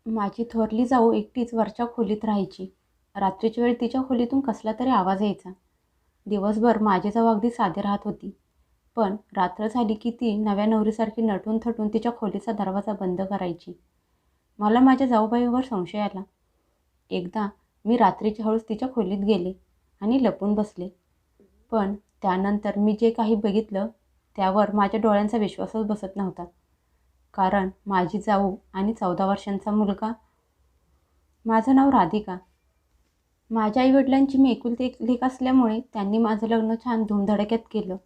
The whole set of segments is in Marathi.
माझी थोरली जाऊ एकटीच वरच्या खोलीत राहायची. रात्रीच्या वेळी तिच्या खोलीतून कसला तरी आवाज यायचा. दिवसभर माझी जाऊ अगदी साधी राहत होती. पण रात्र झाली की ती नव्या नवरीसारखी नटून थटून तिच्या खोलीचा दरवाजा बंद करायची. मला माझ्या जाऊबाईवर संशय आला. एकदा मी रात्रीच्या हळूच तिच्या खोलीत गेले आणि लपून बसले. पण त्यानंतर मी जे काही बघितलं त्यावर माझ्या डोळ्यांचा विश्वासच बसत नव्हता. कारण माझी जाऊ आणि 14 वर्षांचा मुलगा. माझं नाव राधिका. माझ्या आईवडिलांची मी एकुलती एक लेक असल्यामुळे त्यांनी माझं लग्न छान धूमधडक्यात केलं.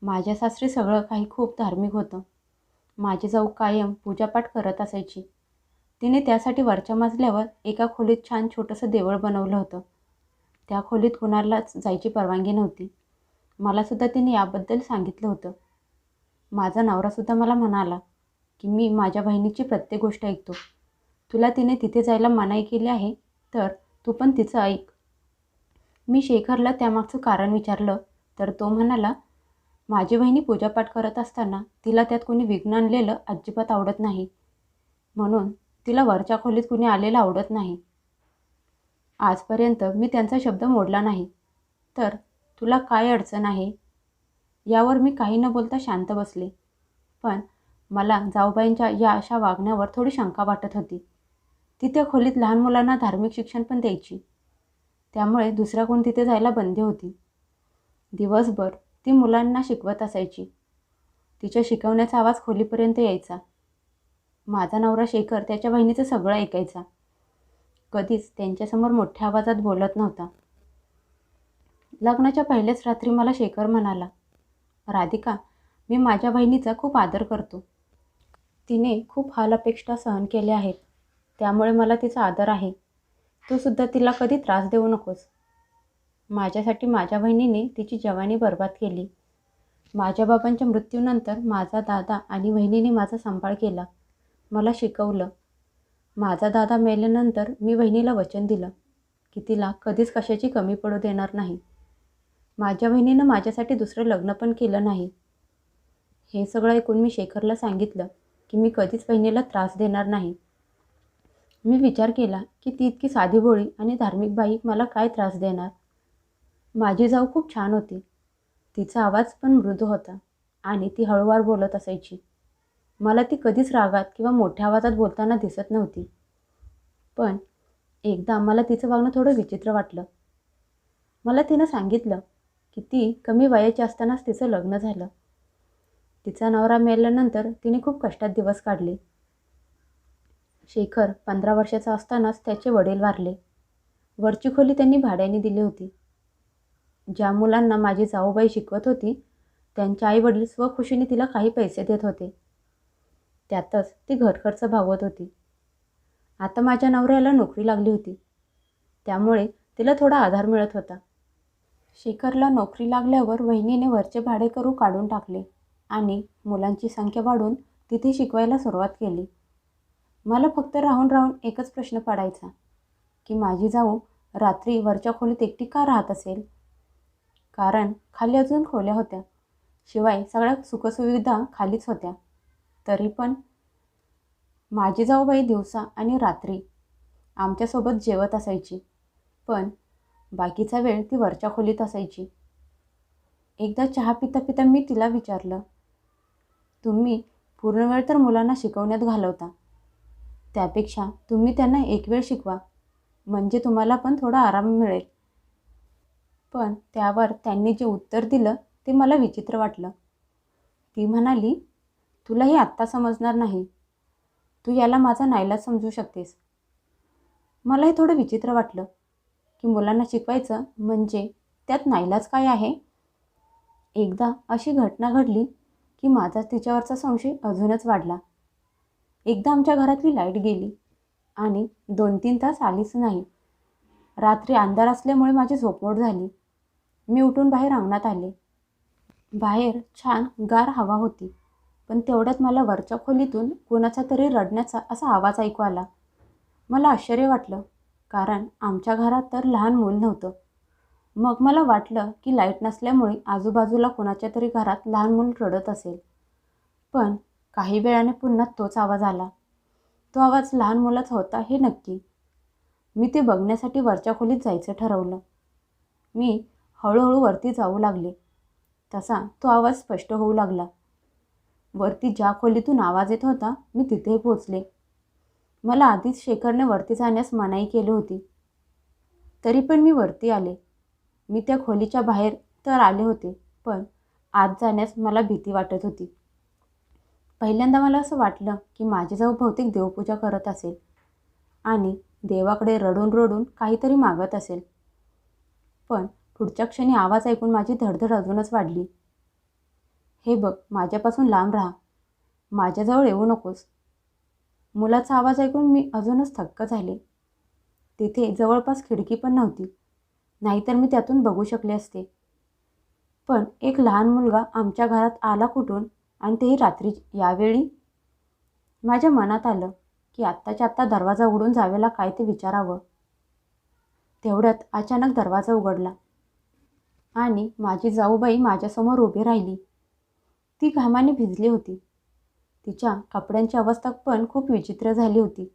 माझ्या सासरी सगळं काही खूप धार्मिक होतं. माझी जाऊ कायम पूजापाठ करत असायची. तिने त्यासाठी वरच्या मजल्यावर एका खोलीत छान छोटंसं देऊळ बनवलं होतं. त्या खोलीत कुणालाच जायची परवानगी नव्हती. मलासुद्धा तिने याबद्दल सांगितलं होतं. माझा नवरासुद्धा मला म्हणाला की मी माझ्या बहिणीची प्रत्येक गोष्ट ऐकतो. तुला तिने तिथे जायला मनाई केली आहे तर तू पण तिचं ऐक. मी शेखरला त्यामागचं कारण विचारलं तर तो म्हणाला, माझी बहिणी पूजापाठ करत असताना तिला त्यात कोणी विघ्न आणलेलं अजिबात आवडत नाही. म्हणून तिला वरच्या खोलीत कुणी आलेलं आवडत नाही. आजपर्यंत मी त्यांचा शब्द मोडला नाही. तर तुला काय अडचण आहे? यावर मी काही न बोलता शांत बसले. पण मला जाऊबाईंच्या या अशा वागण्यावर थोडी शंका वाटत होती. ती त्या खोलीत लहान मुलांना धार्मिक शिक्षण पण द्यायची. त्यामुळे दुसऱ्या कोण तिथे जायला बंदी होती. दिवसभर ती मुलांना शिकवत असायची. तिच्या शिकवण्याचा आवाज खोलीपर्यंत यायचा. माझा नवरा शेखर त्याच्या बहिणीचं सगळं ऐकायचा. कधीच त्यांच्यासमोर मोठ्या आवाजात बोलत नव्हता. लग्नाच्या पहिल्याच रात्री मला शेखर म्हणाला, राधिका, मी माझ्या बहिणीचा खूप आदर करतो. तिने खूप हाल अपेक्षा सहन केल्या आहेत. त्यामुळे मला तिचा आदर आहे. तू सुद्धा तिला कधी त्रास देऊ नकोस. माझ्यासाठी माझ्या बहिणीने तिची जवानी बर्बाद केली. माझ्या बाबांच्या मृत्यूनंतर माझा दादा आणि बहिणीने माझा सांभाळ केला. मला शिकवलं. माझा दादा मेल्यानंतर मी बहिणीला वचन दिलं की तिला कधीच कशाची कमी पडू देणार नाही. माझ्या बहिणीनं माझ्यासाठी दुसरं लग्न पण केलं नाही. हे सगळं ऐकून मी शेखरला सांगितलं की मी कधीच बहिणीला त्रास देणार नाही. मी विचार केला की ती इतकी साधीभोळी आणि धार्मिक बाई मला काय त्रास देणार. माझी जाऊ खूप छान होती. तिचा आवाज पण मृदू होता आणि ती हळूवार बोलत असायची. मला ती कधीच रागात किंवा मोठ्या आवाजात बोलताना दिसत नव्हती. पण एकदा मला तिचं वागणं थोडं विचित्र वाटलं. मला तिनं सांगितलं की ती कमी वयाची असतानाच तिचं लग्न झालं. तिचा नवरा मेल्यानंतर तिने खूप कष्टात दिवस काढले. शेखर 15 वर्षाचा असतानाच त्याचे वडील वारले. वरची खोली त्यांनी भाड्याने दिली होती. ज्या मुलांना माझी जाऊबाई शिकवत होती त्यांचे आईवडील स्वखुशीने तिला काही पैसे देत होते. त्यातच ती घरखर्च भागवत होती. आता माझ्या नवऱ्याला नोकरी लागली होती. त्यामुळे तिला थोडा आधार मिळत होता. शेखरला नोकरी लागल्यावर वहिनीने वरचे भाडेकरू काढून टाकले आणि मुलांची संख्या वाढून तिथे शिकवायला सुरुवात केली. मला फक्त राहून राहून एकच प्रश्न पडायचा की माझी जाऊ रात्री वरच्या खोलीत एकटी का राहत असेल. कारण खाली अजून खोल्या होत्या. शिवाय सगळ्या सुखसुविधा खालीच होत्या. तरी पण माझी जाऊबाई दिवसा आणि रात्री आमच्यासोबत जेवत असायची. पण बाकीचा वेळ ती वरच्या खोलीत असायची. एकदा चहा पिता पिता मी तिला विचारलं, तुम्ही पूर्ण वेळ तर मुलांना शिकवण्यात घालवता. त्यापेक्षा तुम्ही त्यांना एक वेळ शिकवा. म्हणजे तुम्हाला पण थोडा आराम मिळेल. पण त्यावर त्यांनी जे उत्तर दिलं ते मला विचित्र वाटलं. ती म्हणाली, तुला हे आत्ता समजणार नाही. तू याला माझा नाईलाज समजू शकतेस. मला हे थोडं विचित्र वाटलं की मुलांना शिकवायचं म्हणजे त्यात नाईलाज काय आहे. एकदा अशी घटना घडली की माझा तिच्यावरचा संशय अजूनच वाढला. एकदा आमच्या घरातली लाईट गेली आणि 2-3 तास आलीच नाही. रात्री अंधार असल्यामुळे माझी झोपमोड झाली. मी उठून बाहेर अंगणात आले. बाहेर छान गार हवा होती. पण तेवढ्यात मला वरच्या खोलीतून कोणाचा तरी रडण्याचा असा आवाज ऐकू आला. मला आश्चर्य वाटलं कारण आमच्या घरात तर लहान मूल नव्हतं. मग मला वाटलं की लाईट नसल्यामुळे आजूबाजूला कोणाच्या तरी घरात लहान मूल रडत असेल. पण काही वेळाने पुन्हा तोच आवाज आला. तो आवाज लहान मुलाचा होता हे नक्की. मी ते बघण्यासाठी वरच्या खोलीत जायचं ठरवलं. मी हळूहळू वरती जाऊ लागले. तसा तो आवाज स्पष्ट होऊ लागला. वरती ज्या खोलीतून आवाज येत होता मी तिथे पोचले. मला आधीच शेखरने वरती जाण्यास मनाई केली होती. तरी पण मी वरती आले. मी त्या खोलीच्या बाहेर तर आले होते, पण आत जाण्यास मला भीती वाटत होती. पहिल्यांदा मला असं वाटलं की माझी जाऊ बहुतेक देवपूजा करत असेल आणि देवाकडे रडून रडून काहीतरी मागत असेल. पण पुढच्या क्षणी आवाज ऐकून माझी धडधड अजूनच वाढली. हे बघ, माझ्यापासून लांब राहा. माझ्याजवळ येऊ नकोस. मुलाचा आवाज ऐकून मी अजूनच थक्क झाले. तिथे जवळपास खिडकी पण नव्हती, नाहीतर मी त्यातून बघू शकले असते. पण एक लहान मुलगा आमच्या घरात आला कुठून, आणि तेही रात्री यावेळी? माझ्या मनात आलं की आत्ताच्या आत्ता दरवाजा उघडून जावेला काय ते विचारावं. तेवढ्यात अचानक दरवाजा उघडला आणि माझी जाऊबाई माझ्यासमोर उभी राहिली. ती घामाने भिजली होती. तिच्या कपड्यांची अवस्था पण खूप विचित्र झाली होती.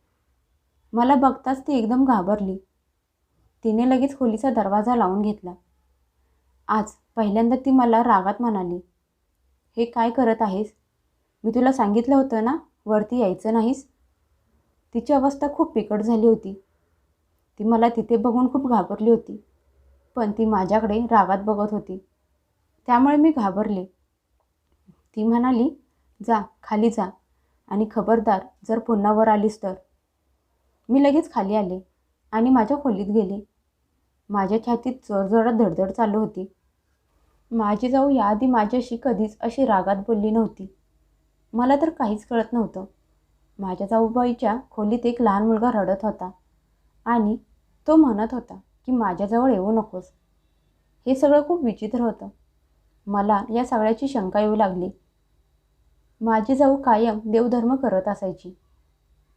मला बघताच ती एकदम घाबरली. तिने लगेच खोलीचा दरवाजा लावून घेतला. आज पहिल्यांदा ती मला रागात म्हणाली, हे काय करत आहेस? मी तुला सांगितलं होतं ना वरती यायचं नाहीस. तिची अवस्था खूप बिकट झाली होती. ती मला तिथे बघून खूप घाबरली होती, पण ती माझ्याकडे रागात बघत होती. त्यामुळे मी घाबरले. ती म्हणाली, जा खाली जा आणि खबरदार जर पुन्हा वर आलीस तर. मी लगेच खाली आले आणि माझ्या खोलीत गेले. माझ्या छातीत जोरजोरात धडधड चालू होती. माझी जाऊ याआधी माझ्याशी कधीच अशी रागात बोलली नव्हती. मला तर काहीच कळत नव्हतं. माझ्या जाऊबाईच्या खोलीत एक लहान मुलगा रडत होता आणि तो म्हणत होता की माझ्याजवळ येऊ नकोस. हे सगळं खूप विचित्र होतं. मला या सगळ्याची शंका येऊ लागली. माझी जाऊ कायम देवधर्म करत असायची.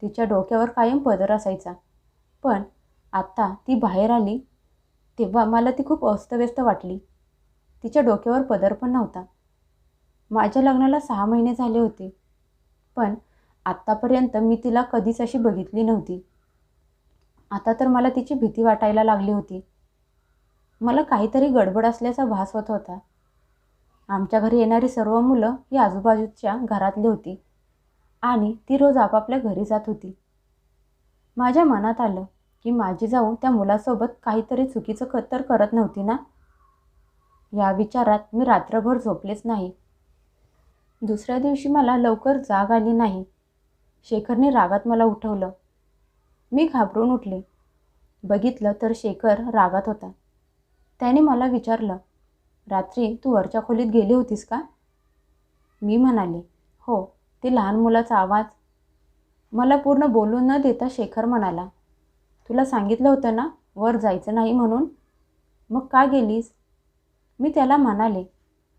तिच्या डोक्यावर कायम पदर असायचा. पण आत्ता ती बाहेर आली तेव्हा मला ती खूप अस्तव्यस्त वाटली. तिच्या डोक्यावर पदर पण नव्हता. माझ्या लग्नाला 6 महिने झाले होते, पण आत्तापर्यंत मी तिला कधीच अशी बघितली नव्हती. आता तर मला तिची भीती वाटायला लागली होती. मला काहीतरी गडबड असल्याचा भास होत होता. आमच्या घरी येणारी सर्व मुलं ही आजूबाजूच्या घरातली होती आणि ती रोज आपापल्या घरी जात होती. माझ्या मनात आलं की माझी जाऊ त्या मुलासोबत काहीतरी चुकीचं तर करत नव्हती ना. या विचारात मी रात्रभर झोपलेच नाही. दुसऱ्या दिवशी मला लवकर जाग आली नाही. शेखरने रागात मला उठवलं. मी घाबरून उठले. बघितलं तर शेखर रागात होता. त्याने मला विचारलं, रात्री तू वरच्या खोलीत गेली होतीस का? मी म्हणाले, हो. ते लहान मुलाचा आवाज. मला पूर्ण बोलू न देता शेखर म्हणाला, तुला सांगितलं होतं ना वर जायचं नाही म्हणून, मग का गेलीस? मी त्याला म्हणाले,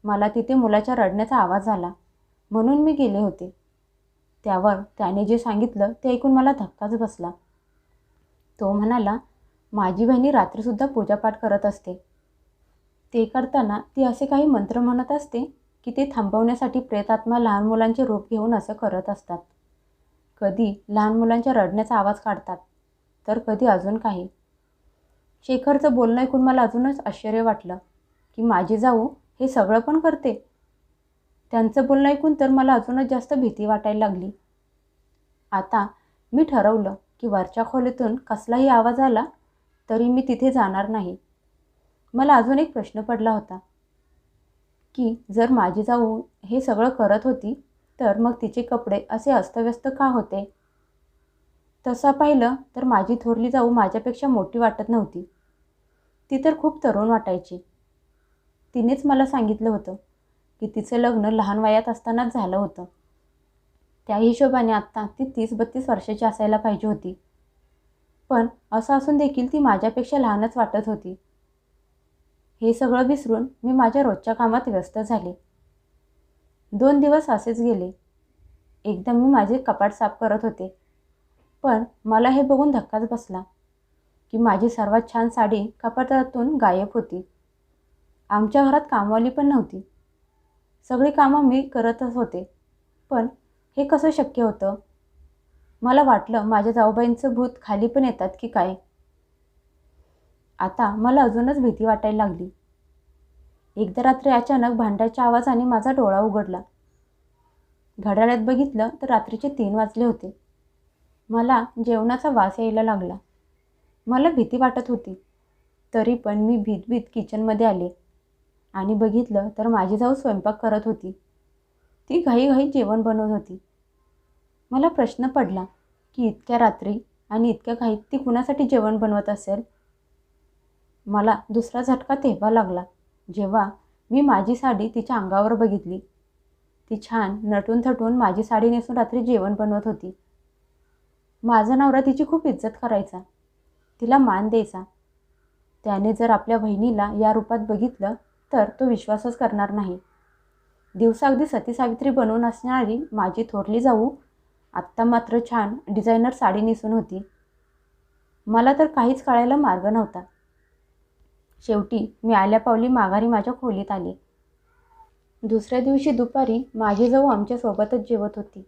मला तिथे मुलाच्या रडण्याचा आवाज आला म्हणून मी गेले होते. त्यावर त्याने जे सांगितलं ते ऐकून मला धक्काच बसला. तो म्हणाला, माझी बहिणी रात्रीसुद्धा पूजापाठ करत असते. ते करताना ती असे काही मंत्र म्हणत असते की ते थांबवण्यासाठी प्रेतात्मा लहान मुलांचे रूप घेऊन असं करत असतात. कधी लहान मुलांच्या रडण्याचा आवाज काढतात, तर कधी अजून काही. शेखरचं बोलणं ऐकून मला अजूनच आश्चर्य वाटलं की माझी जाऊ हे सगळं पण करते. त्यांचं बोलणं ऐकून तर मला अजूनच जास्त भीती वाटायला लागली. आता मी ठरवलं की वरच्या खोलीतून कसलाही आवाज आला तरी मी तिथे जाणार नाही. मला अजून एक प्रश्न पडला होता की जर माझी जाऊ हे सगळं करत होती तर मग तिचे कपडे असे अस्तव्यस्त का होते? तसं पाहिलं तर माझी थोरली जाऊ माझ्यापेक्षा मोठी वाटत नव्हती. ती तर खूप तरुण वाटायची. तिनेच मला सांगितलं होतं की तिचं लग्न लहान वयात असतानाच झालं होतं. त्या हिशोबाने आत्ता ती 30-32 वर्षाची असायला पाहिजे होती. पण असं असून देखील ती माझ्यापेक्षा लहानच वाटत होती. हे सगळं विसरून मी माझ्या रोजच्या कामात व्यस्त झाले. 2 दिवस असेच गेले. एकदा मी माझे कपाट साफ करत होते, पण मला हे बघून धक्काच बसला की माझी सर्वात छान साडी कपाटातून गायब होती. आमच्या घरात कामवाली पण नव्हती. सगळी कामं मी करतच होते, पण हे कसं शक्य होतं? मला वाटलं माझ्या जाऊबाईंचं भूत खाली पण येतात की काय. आता मला अजूनच भीती वाटायला लागली. एकदा रात्री अचानक भांड्याच्या आवाजाने माझा डोळा उघडला. घड्याळात बघितलं तर रात्रीचे 3 वाजले होते. मला जेवणाचा वास यायला लागला. मला भीती वाटत होती. तरी पण मी भीत किचनमध्ये आले आणि बघितलं तर माझी जाऊ स्वयंपाक करत होती. ती घाईघाईत जेवण बनवत होती. मला प्रश्न पडला की इतक्या रात्री आणि इतक्या घाईत ती कुणासाठी जेवण बनवत असेल. मला दुसरा झटका तेव्हा लागला जेव्हा मी माझी साडी तिच्या अंगावर बघितली. ती छान नटून थटून माझी साडी नेसून रात्री जेवण बनवत होती. माझा नवरा तिची खूप इज्जत करायचा, तिला मान द्यायचा. त्याने जर आपल्या बहिणीला या रूपात बघितलं तर तो विश्वासच करणार नाही. दिवसा अगदी सती सावित्री बनवून असणारी माझी थोरली जाऊ आत्ता मात्र छान डिझायनर साडी नेसून होती. मला तर काहीच कळायला मार्ग नव्हता. शेवटी मी आल्यापावली माघारी माझ्या खोलीत आले. दुसऱ्या दिवशी दुपारी माझी जाऊ आमच्यासोबतच जेवत होती.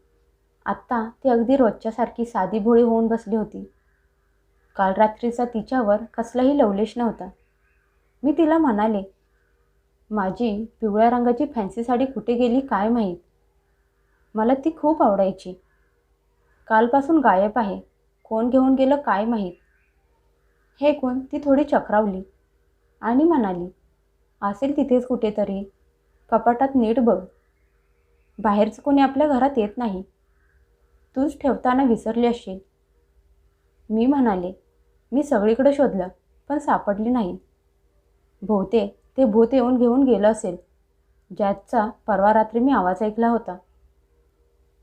आत्ता ती अगदी रोजच्यासारखी साधी भोळी होऊन बसली होती. काल रात्रीचा तिच्यावर कसलाही लवलेश नव्हता. मी तिला म्हणाले, माझी पिवळ्या रंगाची फॅन्सी साडी कुठे गेली काय माहीत. मला ती खूप आवडायची. कालपासून गायब आहे. कोण घेऊन गेलं काय माहीत. हे ऐकून ती थोडी चक्रावली आणि म्हणाली, असेल तिथेच कुठेतरी. कपाटात नीट बघ. बाहेरचं कोणी आपल्या घरात येत नाही. तूच ठेवताना विसरली असशील. मी म्हणाले, मी सगळीकडे शोधलं पण सापडली नाही. बहुतेक ते भूत येऊन घेऊन गेलं असेल, ज्याचा परवा रात्री मी आवाज ऐकला होता.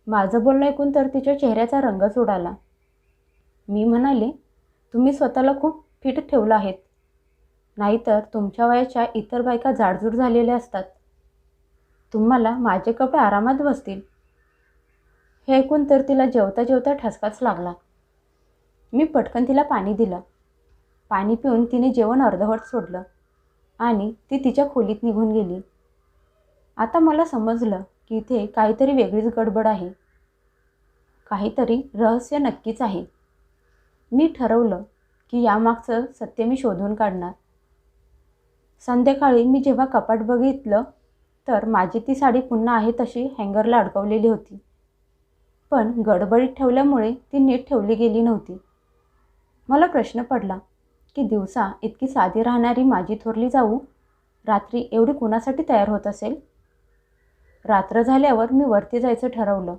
माझं बोलणं ऐकून तर तिच्या चेहऱ्याचा रंगच उडाला. मी म्हणाले, तुम्ही स्वतःला खूप फिट ठेवलं आहेत. नाहीतर तुमच्या वयाच्या इतर बायका जाडजूड झालेल्या असतात. तुम्हाला माझे कपडे आरामात बसतील. हे ऐकून तर तिला जेवता जेवता ठसकाच लागला. मी पटकन तिला पाणी दिलं. पाणी पिऊन तिने जेवण अर्धवट सोडलं आणि ती तिच्या खोलीत निघून गेली. आता मला समजलं की इथे काहीतरी वेगळीच गडबड आहे. काहीतरी रहस्य नक्कीच आहे. मी ठरवलं की यामागचं सत्य मी शोधून काढणार. संध्याकाळी मी जेव्हा कपाट बघितलं तर माझी ती साडी पुन्हा आहे तशी हँगरला अडकवलेली होती. पण गडबडीत ठेवल्यामुळे ती नीट ठेवली गेली नव्हती. मला प्रश्न पडला की दिवसा इतकी साधी राहणारी माझी थोरली जाऊ रात्री एवढी कुणासाठी तयार होत असेल. रात्र झाल्यावर मी वरती जायचं ठरवलं.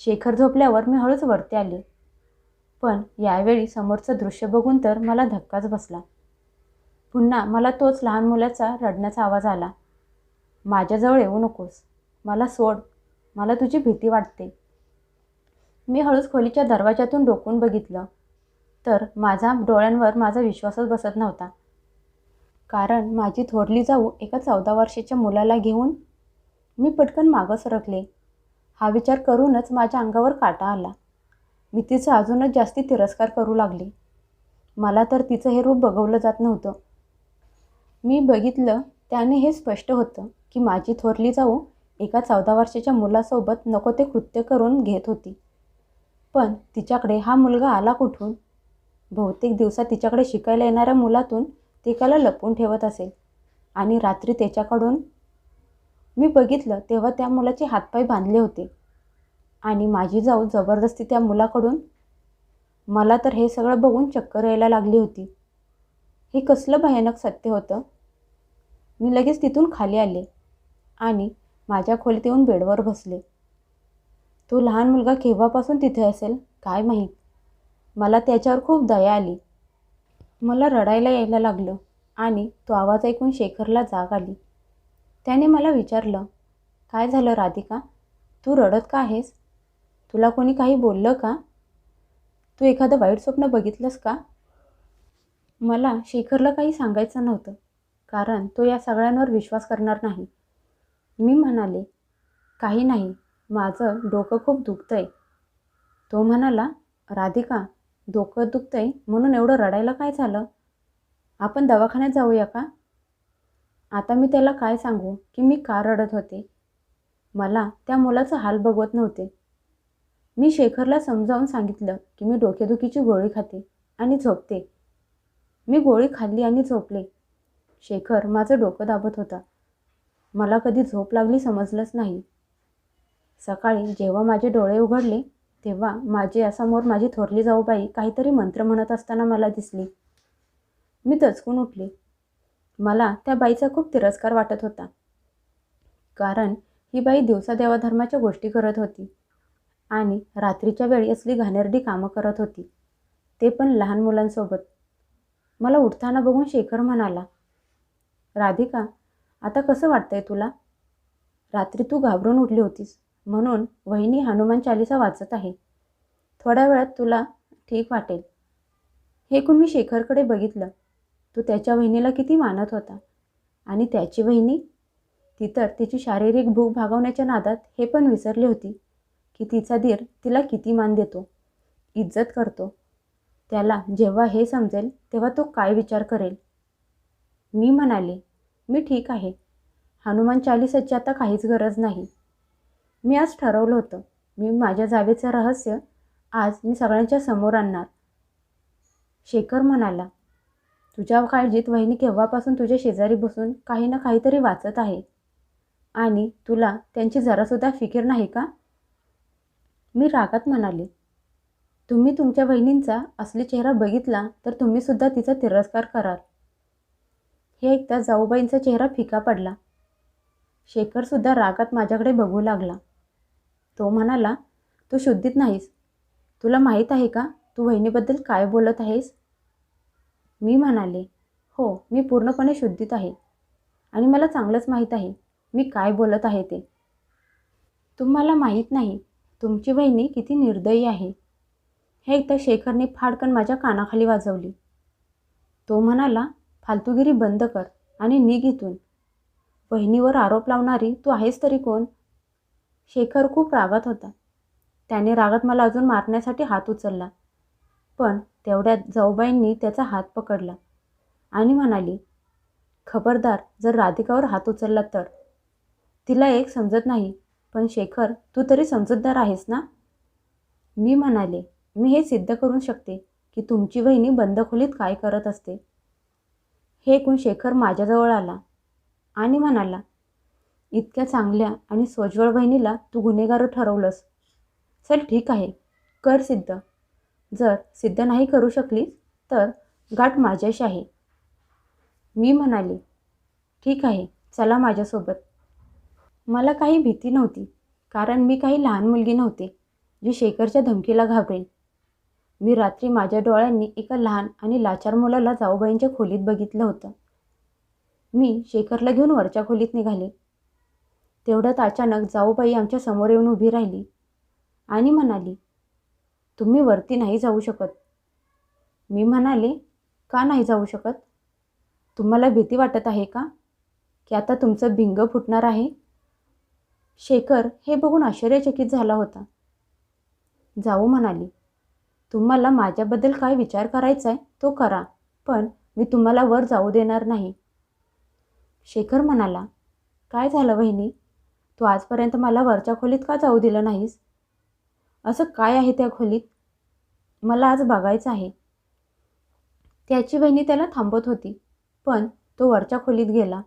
शेखर झोपल्यावर मी हळूच वरती आले. पण यावेळी समोरचं दृश्य बघून तर मला धक्काच बसला. पुन्हा मला तोच लहान मुलाचा रडण्याचा आवाज आला. माझ्याजवळ येऊ नकोस. मला सोड. मला तुझी भीती वाटते. मी हळूच खोलीच्या दरवाजातून डोकून बघितलं तर माझा डोळ्यांवर माझा विश्वासच बसत नव्हता. कारण माझी थोरली जाऊ एका 14 वर्षाच्या मुलाला घेऊन. मी पटकन मागं सरकले. हा विचार करूनच माझ्या अंगावर काटा आला. मी तिचा अजूनच जास्ती तिरस्कार करू लागले. मला तर तिचं हे रूप बघवलं जात नव्हतं. मी बघितलं त्याने हे स्पष्ट होतं की माझी थोरली जाऊ एका 14 वर्षाच्या मुलासोबत नको ते कृत्य करून घेत होती. पण तिच्याकडे हा मुलगा आला कुठून. बहुतेक दिवसा तिच्याकडे शिकायला येणाऱ्या मुलातून ती एकाला लपवून ठेवत असेल आणि रात्री त्याच्याकडून. मी बघितलं तेव्हा त्या मुलाचे हातपाय बांधले होते आणि माझी जाऊ जबरदस्ती त्या मुलाकडून. मला तर हे सगळं बघून चक्कर यायला लागली होती. हे कसलं भयानक सत्य होतं. मी लगेच तिथून खाली आले आणि माझ्या खोलीत येऊन बेडवर बसले. तो लहान मुलगा केव्हापासून तिथे असेल काय माहीत. मला त्याच्यावर खूप दया आली. मला रडायला यायला लागलं आणि तो आवाज ऐकून शेखरला जाग आली. त्याने मला विचारलं, काय झालं राधिका, तू रडत का आहेस. तुला कोणी काही बोललं का. तू एखादं वाईट स्वप्न बघितलंस का. मला शेखरला काही सांगायचं नव्हतं कारण तो या सगळ्यांवर विश्वास करणार नाही. मी म्हणाले, काही नाही, माझं डोकं खूप दुखतंय. तो म्हणाला, राधिका, डोकं दुखतंय म्हणून एवढं रडायला काय झालं. आपण दवाखान्यात जाऊया का. आता मी त्याला काय सांगू की मी का रडत होते. मला त्या मुलाचा हाल बघवत नव्हते. मी शेखरला समजावून सांगितलं की मी डोकेदुखीची गोळी खाते आणि झोपते. मी गोळी खाल्ली आणि झोपले. शेखर माझं डोकं दाबत होता. मला कधी झोप लागली समजलंच नाही. सकाळी जेव्हा माझे डोळे उघडले तेव्हा माझ्यासमोर माझी थोरली जाऊबाई काहीतरी मंत्र म्हणत असताना मला दिसली. मी दचकून उठले. मला त्या बाईचा खूप तिरस्कार वाटत होता, कारण ही बाई दिवसा देवाधर्माच्या गोष्टी करत होती आणि रात्रीच्या वेळी असली घाणेरडी कामं करत होती, ते पण लहान मुलांसोबत. मला उठताना बघून शेखर म्हणाला, राधिका, आता कसं वाटतंय तुला? रात्री तू घाबरून उठली होतीस म्हणून वहिनी हनुमान चालीसा वाचत आहे. थोड्या वेळात तुला ठीक वाटेल. हे ऐकून मी शेखरकडे बघितलं. तो त्याच्या वहिनीला किती मानत होता आणि त्याची वहिनी, ती तर तिची शारीरिक भूक भागवण्याच्या नादात हे पण विसरली होती की तिचा दीर तिला किती मान देतो, इज्जत करतो. त्याला जेव्हा हे समजेल तेव्हा तो काय विचार करेल. मी म्हणाले, मी ठीक आहे. हनुमान चालीसाची आता काहीच गरज नाही. मी आज ठरवलं होतं, मी माझ्या जावेचं रहस्य आज मी सगळ्यांच्या समोर आणणार. शेखर म्हणाला, तुझ्या काळजीत वहिनी केव्हापासून तुझ्या शेजारी बसून काही ना काहीतरी वाचत आहे आणि तुला त्यांची जरासुद्धा फिकीर नाही का? मी रागात म्हणाले, तुम्ही तुमच्या वहिनींचा असली चेहरा बघितला तर तुम्हीसुद्धा तिचा तिरस्कार कराल. हे ऐकता जाऊबाईंचा चेहरा फिका पडला. शेखरसुद्धा रागात माझ्याकडे बघू लागला. तो म्हणाला, तू शुद्धीत नाहीस. तुला माहीत आहे का तू वहिनीबद्दल काय बोलत आहेस? मी म्हणाले, हो, मी पूर्णपणे शुद्धीत आहे आणि मला चांगलंच माहीत आहे मी काय बोलत आहे ते. तुम्हाला माहीत नाही तुमची वहिनी किती निर्दयी आहे. हे ऐकता शेखरने फाडकन माझ्या कानाखाली वाजवली. तो म्हणाला, फालतूगिरी बंद कर आणि निघ इथून. बहिणीवर आरोप लावणारी तू आहेस तरी कोण? शेखर खूप रागात होता. त्याने रागात मला अजून मारण्यासाठी हात उचलला, पण तेवढ्यात जाऊबाईंनी त्याचा हात पकडला आणि म्हणाली, खबरदार जर राधिकावर हात उचलला तर. तिला एक समजत नाही, पण शेखर तू तरी समजूतदार आहेस ना? मी म्हणाले, मी हे सिद्ध करू शकते की तुमची वहिनी बंद खोलीत काय करत असते. हे ऐकून शेखर माझ्याजवळ आला आणि म्हणाला, इतक्या चांगल्या आणि सोज्वळ बहिणीला तू गुन्हेगार ठरवलंस. चल ठीक आहे, कर सिद्ध. जर सिद्ध नाही करू शकलीस तर गाठ माझ्याशी आहे. मी म्हणाले, ठीक आहे, चला माझ्यासोबत. मला काही भीती नव्हती, कारण मी काही लहान मुलगी नव्हते जी शेखरच्या धमकीला घाबरेल. मी रात्री माझ्या डोळ्यांनी एका लहान आणि लाचार मुलाला जाऊबाईंच्या खोलीत बघितलं होतं. मी शेखरला घेऊन वरच्या खोलीत निघाले. तेवढ्यात अचानक जाऊबाई आमच्या समोर येऊन उभी राहिली आणि म्हणाली, तुम्ही वरती नाही जाऊ शकत. मी म्हणाले, का नाही जाऊ शकत? तुम्हाला भीती वाटत आहे का की आता तुमचं भिंग फुटणार आहे? शेखर हे बघून आश्चर्यचकित झाला होता. जाऊ म्हणाली, तुम्हाला माझ्याबद्दल काय विचार करायचा आहे तो करा, पण मी तुम्हाला वर जाऊ देणार नाही. शेखर म्हणाला, काय झालं वहिनी? तू आजपर्यंत मला वरच्या खोलीत का जाऊ दिलं नाहीस? असं काय आहे त्या खोलीत? मला आज बघायचं आहे. त्याची वहिनी त्याला थांबवत होती, पण तो वरच्या खोलीत गेला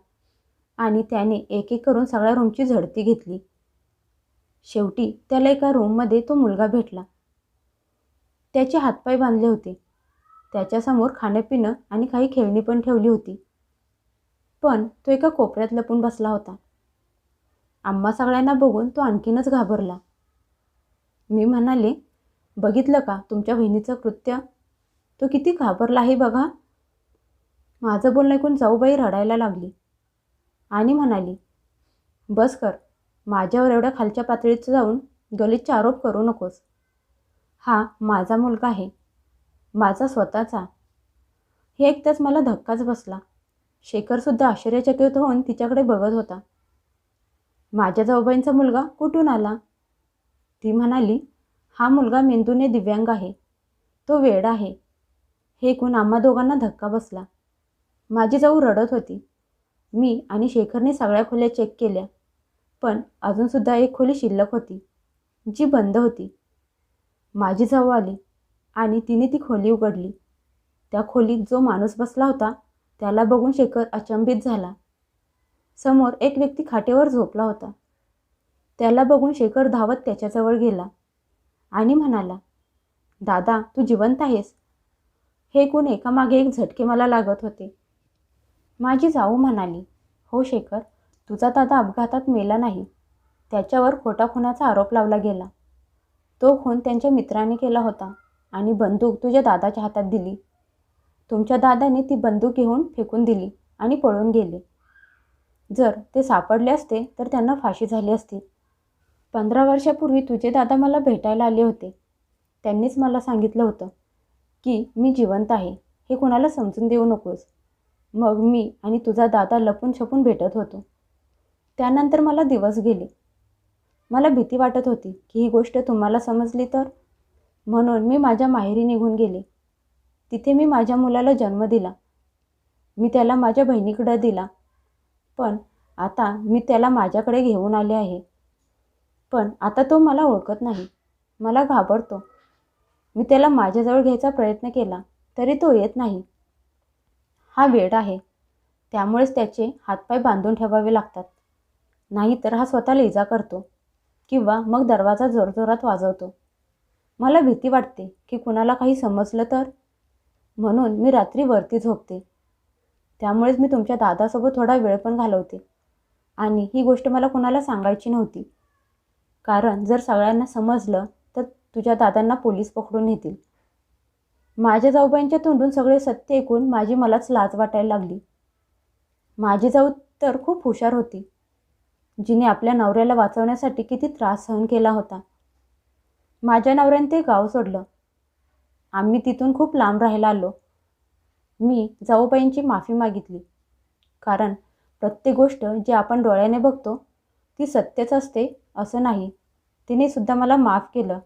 आणि त्याने एक एक करून सगळ्या रूमची झडती घेतली. शेवटी त्याला एका रूममध्ये तो मुलगा भेटला. त्याचे हातपाय बांधले होते. त्याच्यासमोर खाणंपिणं आणि काही खेळणी पण ठेवली होती, पण तो एका कोपऱ्यात लपून बसला होता. आम्हा सगळ्यांना बघून तो आणखीनच घाबरला. मी म्हणाले, बघितलं का तुमच्या बहिणीचं कृत्य? तो किती घाबरला आहे बघा. माझं बोलणं ऐकून जाऊबाई रडायला लागली आणि म्हणाली, बस कर, माझ्यावर एवढ्या खालच्या पातळीचं जाऊन गलिच्छ आरोप करू नकोस. हा माझा मुलगा आहे, माझा स्वतःचा. हे ऐकताच मला धक्काच बसला. शेखरसुद्धा आश्चर्यचकित होऊन तिच्याकडे बघत होता. माझ्या जाऊबाईंचा मुलगा कुठून आला? ती म्हणाली, हा मुलगा मेंदूने दिव्यांग आहे, तो वेडा आहे. हे ऐकून आम्हा दोघांना धक्का बसला. माझी जाऊ रडत होती. मी आणि शेखरने सगळ्या खोल्या चेक केल्या, पण अजूनसुद्धा एक खोली शिल्लक होती, जी बंद होती. माझी जाऊ आली आणि तिने ती खोली उघडली. त्या खोलीत जो माणूस बसला होता त्याला बघून शेखर अचंबित झाला. समोर एक व्यक्ती खाटेवर झोपला होता. त्याला बघून शेखर धावत त्याच्याजवळ गेला आणि म्हणाला, दादा, तू जिवंत आहेस? हे ऐकून एकामागे एक झटके मला लागत होते. माझी जाऊ म्हणाली, हो शेखर, तुझा दादा अपघातात मेला नाही. त्याच्यावर खोटा खुनाचा आरोप लावला गेला. तो खून त्यांच्या मित्राने केला होता आणि बंदूक तुझ्या दादाच्या हातात दिली. तुमच्या दादाने ती बंदूक घेऊन फेकून दिली आणि पळून गेले. जर ते सापडले असते तर त्यांना फाशी झाली असती. 15 वर्षापूर्वी तुझे दादा मला भेटायला आले होते. त्यांनीच मला सांगितलं होतं की मी जिवंत आहे, हे कुणाला समजून देऊ नकोस. मग मी आणि तुझा दादा लपून छपून भेटत होतो. त्यानंतर मला दिवस गेले. मला भीती वाटत होती की ही गोष्ट तुम्हाला समजली तर, म्हणून मी माझ्या माहेरी निघून गेले. तिथे मी माझ्या मुलाला जन्म दिला. मी त्याला माझ्या बहिणीकडे दिला. पण आता मी त्याला माझ्याकडे घेऊन आले आहे. पण आता तो मला ओळखत नाही, मला घाबरतो. मी त्याला माझ्याजवळ घ्यायचा प्रयत्न केला तरी तो येत नाही. हा वेड आहे, त्यामुळेच त्याचे हातपाय बांधून ठेवावे लागतात. नाहीतर हा स्वतःला इजा करतो किंवा मग दरवाजा जोरजोरात वाजवतो. मला भीती वाटते की कुणाला काही समजलं तर, म्हणून मी रात्री वरती झोपते. त्यामुळेच मी तुमच्या दादासोबत थोडा वेळ पण घालवते. आणि ही गोष्ट मला कुणाला सांगायची नव्हती, कारण जर सगळ्यांना समजलं तर तुझ्या दादांना पोलीस पकडून नेतील. माझ्या जाऊबाईंच्या तोंडून सगळे सत्य ऐकून मलाच लाज वाटायला लागली. माझी जाऊ तर खूप हुशार होती, जिने आपल्या नवऱ्याला वाचवण्यासाठी किती त्रास सहन केला होता. माझ्या नवऱ्याने ते गाव सोडलं. आम्ही तिथून खूप लांब राहायला आलो. मी जाऊबाईंची माफी मागितली, कारण प्रत्येक गोष्ट जी आपण डोळ्याने बघतो ती सत्यच असते असं नाही. तिने सुद्धा मला माफ केलं.